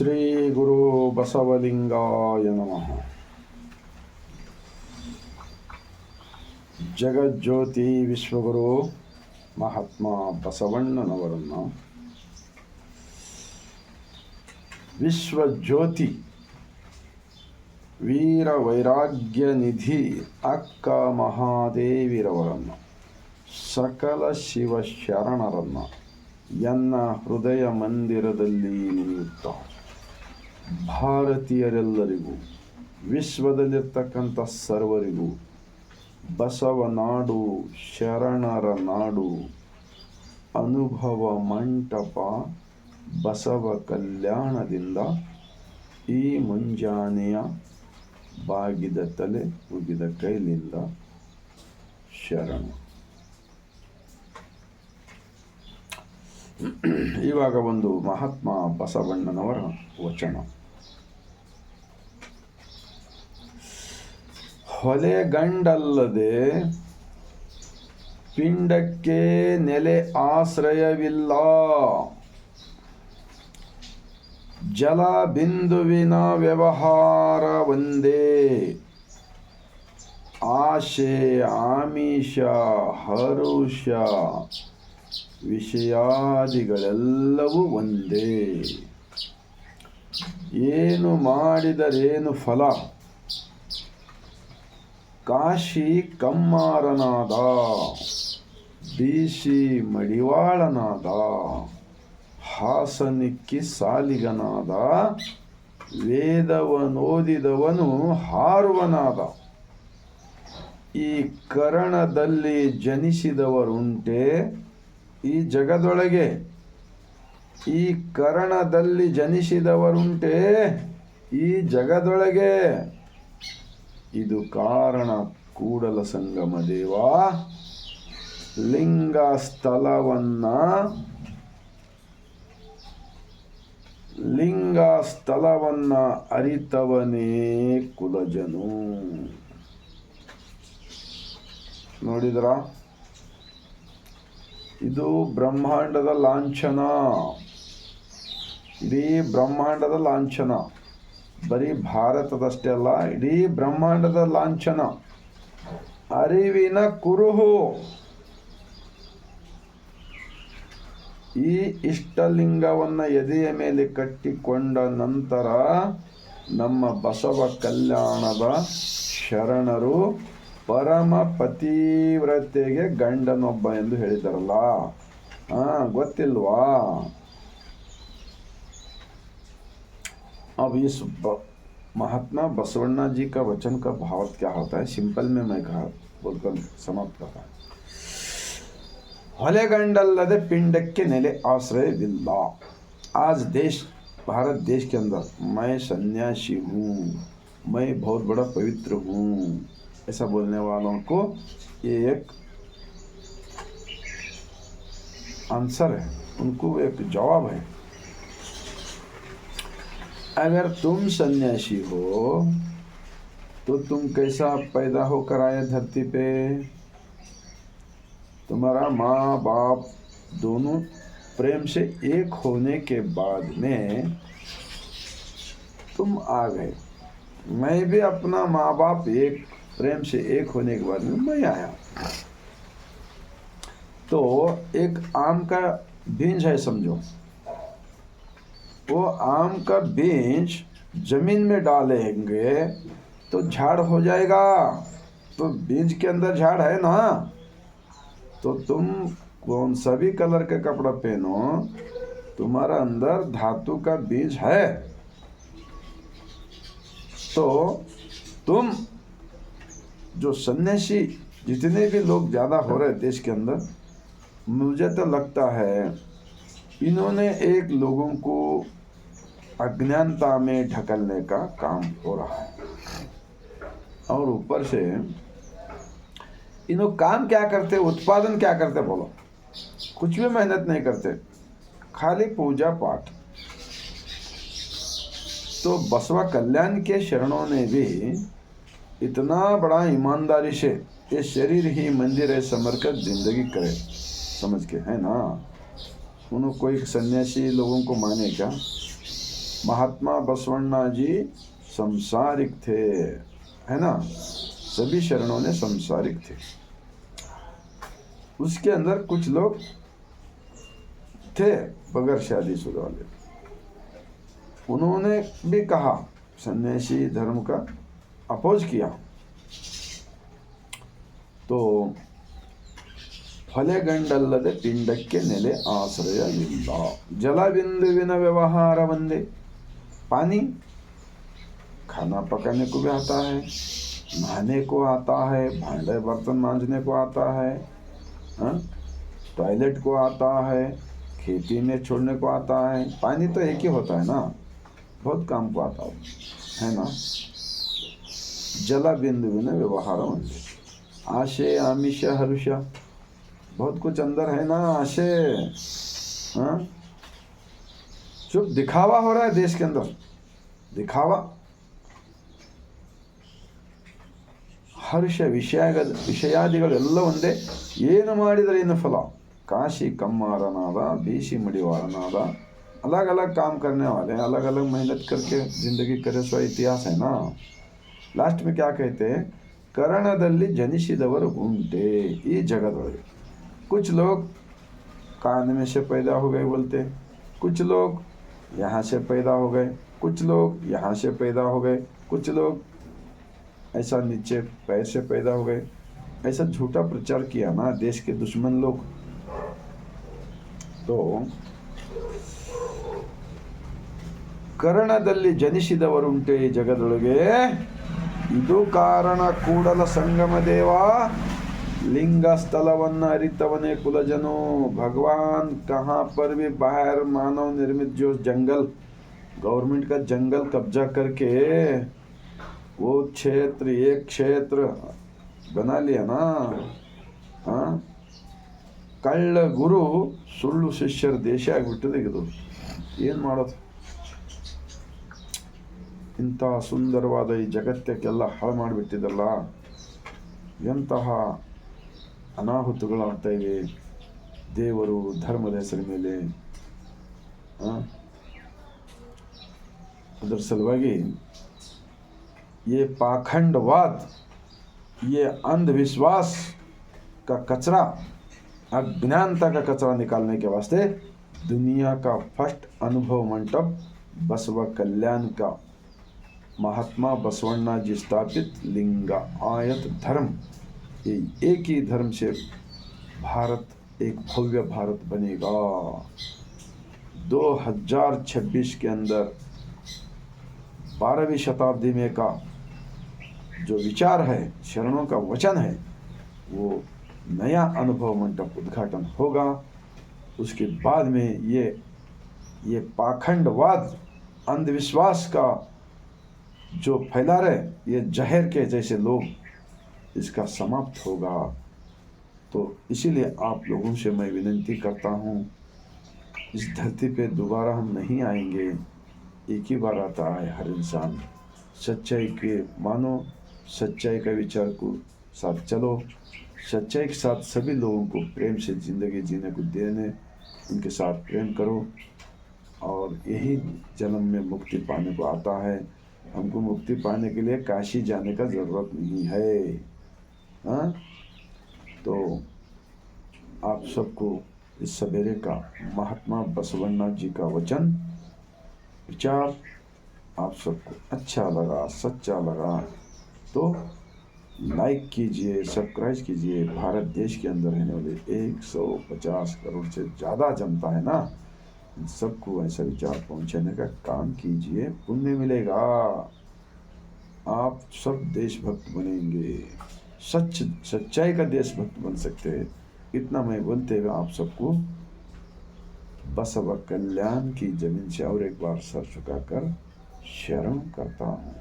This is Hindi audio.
ಶ್ರೀ ಗುರು ಬಸವಲಿಂಗಾಯ ನಮಃ. ಜಗಜ್ಯೋತಿ ವಿಶ್ವಗುರು ಮಹಾತ್ಮ ಬಸವಣ್ಣನವರನ್ನು ವಿಶ್ವಜ್ಯೋತಿ ವೀರ ವೈರಾಗ್ಯ ನಿಧಿ ಅಕ್ಕ ಮಹಾದೇವಿರವರನ್ನು ಸಕಲ ಶಿವ ಶರಣರನ್ನು ಎನ್ನ ಹೃದಯ ಮಂದಿರದಲ್ಲಿ ನಿಲ್ಲುತ್ತಾ ಭಾರತೀಯರೆಲ್ಲರಿಗೂ ವಿಶ್ವದಲ್ಲಿರ್ತಕ್ಕಂಥ ಸರ್ವರಿಗೂ ಬಸವನಾಡು ಶರಣರ ನಾಡು ಅನುಭವ ಮಂಟಪ ಬಸವ ಕಲ್ಯಾಣದಿಂದ ಈ ಮುಂಜಾನೆಯ ಬಾಗಿದ ತಲೆ ಉಗಿದ ಕೈಲಿಂದ ಶರಣ. ಇವಾಗ ಒಂದು ಮಹಾತ್ಮ ಬಸವಣ್ಣನವರ ವಚನ. ಹೊಲೆಗಂಡಲ್ಲದೆ ಪಿಂಡಕ್ಕೆ ನೆಲೆ ಆಶ್ರಯವಿಲ್ಲ. ಜಲ ಬಿಂದುವಿನ ವ್ಯವಹಾರ ಒಂದೇ. ಆಶೆ ಆಮಿಷ ಹರುಷ ವಿಷಯಾದಿಗಳೆಲ್ಲವೂ ಒಂದೇ. ಏನು ಮಾಡಿದರೇನು ಫಲ. ಕಾಶಿ ಕಮ್ಮಾರನಾದ, ಬೀಸಿ ಮಡಿವಾಳನಾದ, ಹಾಸನಿಕ್ಕಿ ಸಾಲಿಗನಾದ, ವೇದವನೋದಿದವನು ಹಾರುವನಾದ. ಈ ಕರಣದಲ್ಲಿ ಜನಿಸಿದವರುಂಟೆ ಈ ಜಗದೊಳಗೆ. ಈ ಕರಣದಲ್ಲಿ ಜನಿಸಿದವರುಂಟೆ ಈ ಜಗದೊಳಗೆ. ಇದು ಕಾರಣ ಕೂಡಲ ಸಂಗಮ ದೇವ. ಲಿಂಗ ಸ್ಥಳವನ್ನ ಅರಿತವನೇ ಕುಲಜನು. ನೋಡಿದ್ರ, ಇದು ಬ್ರಹ್ಮಾಂಡದ ಲಾಂಛನ. ಇಡೀ ಬ್ರಹ್ಮಾಂಡದ ಲಾಂಛನ. ಬರೀ ಭಾರತದಷ್ಟೇ ಅಲ್ಲ, ಇಡೀ ಬ್ರಹ್ಮಾಂಡದ ಲಾಂಛನ. ಅರಿವಿನ ಕುರುಹು. ಈ ಇಷ್ಟಲಿಂಗವನ್ನು ಎದೆಯ ಮೇಲೆ ಕಟ್ಟಿಕೊಂಡ ನಂತರ ನಮ್ಮ ಬಸವ ಕಲ್ಯಾಣದ ಶರಣರು ಪರಮ ಪತಿವ್ರತೆಗೆ ಗಂಡನೊಬ್ಬ ಎಂದು ಹೇಳಿದಾರಲ್ಲ, ಗೊತ್ತಿಲ್ವಾ? अब इस महात्मा बसवण्णा जी का वचन का भाव क्या होता है, सिंपल में मैं कहा बोलकर समाप्त करता हूँ. ಹೊಲೆಗಂಡಲ್ಲದೆ ಪಿಂಡಕ್ಕೆ ನೆಲೆ आश्रयविಲ್ಲ. आज देश भारत देश के अंदर मैं सन्यासी हूँ, मैं बहुत बड़ा पवित्र हूँ, ऐसा बोलने वालों को ये एक आंसर है, उनको एक जवाब है. अगर तुम सन्यासी हो तो तुम कैसा पैदा होकर आए धरती पे? तुम्हारा माँ बाप दोनों प्रेम से एक होने के बाद में तुम आ गए. मैं भी अपना माँ बाप एक प्रेम से एक होने के बाद में मैं आया. तो एक आम का बीज है समझो. वो आम का बीज जमीन में डालेंगे तो झाड़ हो जाएगा. तो बीज के अंदर झाड़ है ना. तो तुम कौन सा भी कलर का कपड़ा पहनो, तुम्हारा अंदर धातु का बीज है. तो तुम जो सन्यासी जितने भी लोग ज़्यादा हो रहे देश के अंदर, मुझे तो लगता है इन्होंने एक लोगों को अज्ञानता में ढकलने का काम हो रहा है. और ऊपर से इन्हों काम क्या करते, उत्पादन क्या करते बोलो? कुछ भी मेहनत नहीं करते, खाली पूजा पाठ. तो बसवा कल्याण के शरणों ने भी इतना बड़ा ईमानदारी से ये शरीर ही मंदिर है समझकर जिंदगी करे, समझ के, है ना. उन्होंने कोई सन्यासी लोगों को माने क्या? महात्मा बसवण्णा जी संसारिक थे, है ना, सभी शरणों ने संसारिक थे। उसके अंदर कुछ लोग थे बगैर शादीशुदा वाले, उन्होंने भी कहा, सन्यासी धर्म का अपोज किया। तो ಫಲೆಗಂಡಲ್ಲದೆ ಪಿಂಡಕ್ಕೆ ನೆಲೆ ಆಶ್ರಯವಿಲ್ಲ, जलबिंदुविन व्यवहार बंदे। पानी खाना पकाने को भी आता है, नहाने को आता है, भांडे बर्तन मांजने को आता है, टॉयलेट को आता है, खेती में छोड़ने को आता है। पानी तो एक ही होता है ना, बहुत काम को आता है ना। जल बिंदुविन व्यवहार बंदे। आशे आमिष हर्ष, बहुत कुछ अंदर है ना, आशे। जो दिखावा हो रहा है देश के अंदर, दिखावा, ಹರ್ಷ ವಿಷಯಾದಿಗಳೆಲ್ಲ ಒಂದೇ, ಏನು ಮಾಡಿದರೆ ಏನು ಫಲ। काशी कम्मारनाद, बीसी मड़ीवारनाद, अलग अलग काम करने वाले, अलग अलग मेहनत करके जिंदगी करे, सो इतिहास है ना। लास्ट में क्या कहते हैं, करणदल्ली जनिसिदवर उंटे ಈ जगदೊಳಗೆ। कुछ लोग कान में से पैदा हो गए बोलते, कुछ लोग यहाँ से पैदा हो गए, कुछ लोग यहाँ से पैदा हो गए, कुछ लोग ऐसा नीचे पैर से पैदा हो गए। ऐसा झूठा प्रचार किया ना देश के दुश्मन लोग। तो ಕರ್ಣದಲ್ಲಿ ಜನಿಸಿದವರುಂಟೆ ಈ ಜಗದೊಳಗೆ, ಇದು ಕಾರಣ ಕೂಡಲ ಸಂಗಮ ದೇವ, लिंग स्थलवन्न अरितवने कुलजनो। भगवान कहाँ पर भी बाहर मानव निर्मित जो जंगल, गवर्नमेंट का जंगल कब्जा करके वो क्षेत्र, एक क्षेत्र बना लिया ना। ಕಳ್ಳ ಗುರು ಸುಳ್ಳು ಶಿಷ್ಯರ ದೇಶ ಆಗಿಬಿಟ್ಟಿದೆ ಇದು, ಏನು ಮಾಡೋದು। ಇಂಥ ಸುಂದರವಾದ ಈ ಜಗತ್ತಕ್ಕೆಲ್ಲ ಹಾಳು ಮಾಡಿಬಿಟ್ಟಿದಲ್ಲ, ಎಂತಹ ಅನಾಹುತಗಳಾಗ್ತಾ ಇವೆ ದೇವರು ಧರ್ಮದ ಹೆಸರ ಮೇಲೆ। ಅದರ ಸಲುವಾಗಿ ये पाखंडवाद, ये अंधविश्वास का कचरा, अज्ञानता का कचरा निकालने के वास्ते दुनिया का फर्स्ट अनुभव मंडप बसव कल्याण का महात्मा बसवण्णा जी स्थापित लिंगायत धर्म, ये एक ही धर्म से भारत एक भव्य भारत बनेगा। 2026 के अंदर 12वीं शताब्दी में का जो विचार है, शरणों का वचन है, वो नया अनुभव मंडप उद्घाटन होगा। उसके बाद में ये पाखंडवाद, अंधविश्वास का जो फैला रहे, ये जहर के जैसे लोग, इसका समाप्त होगा। तो इसीलिए आप लोगों से मैं विनती करता हूँ, इस धरती पे दोबारा हम नहीं आएंगे, एक ही बार आता है हर इंसान। सच्चाई के मानो, सच्चाई का विचार को साथ चलो, सच्चाई के साथ सभी लोगों को प्रेम से ज़िंदगी जीने को देने, उनके साथ प्रेम करो, और यही जन्म में मुक्ति पाने को आता है। हमको मुक्ति पाने के लिए काशी जाने का ज़रूरत नहीं है। तो आप सबको इस सवेरे का महात्मा बसवण्णा जी का वचन विचार आप सबको अच्छा लगा, सच्चा लगा तो लाइक कीजिए, सब्सक्राइब कीजिए। भारत देश के अंदर रहने वाले 150 करोड़ से ज़्यादा जनता है ना, इन सबको ऐसा विचार पहुंचाने का काम कीजिए, पुण्य मिलेगा। आप सब देशभक्त बनेंगे, सच्चाई का देशभक्त बन सकते हैं। इतना मैं बोलते हुए आप सबको बसव कल्याण की जमीन से और एक बार सर झुकाकर शरण करता हूँ।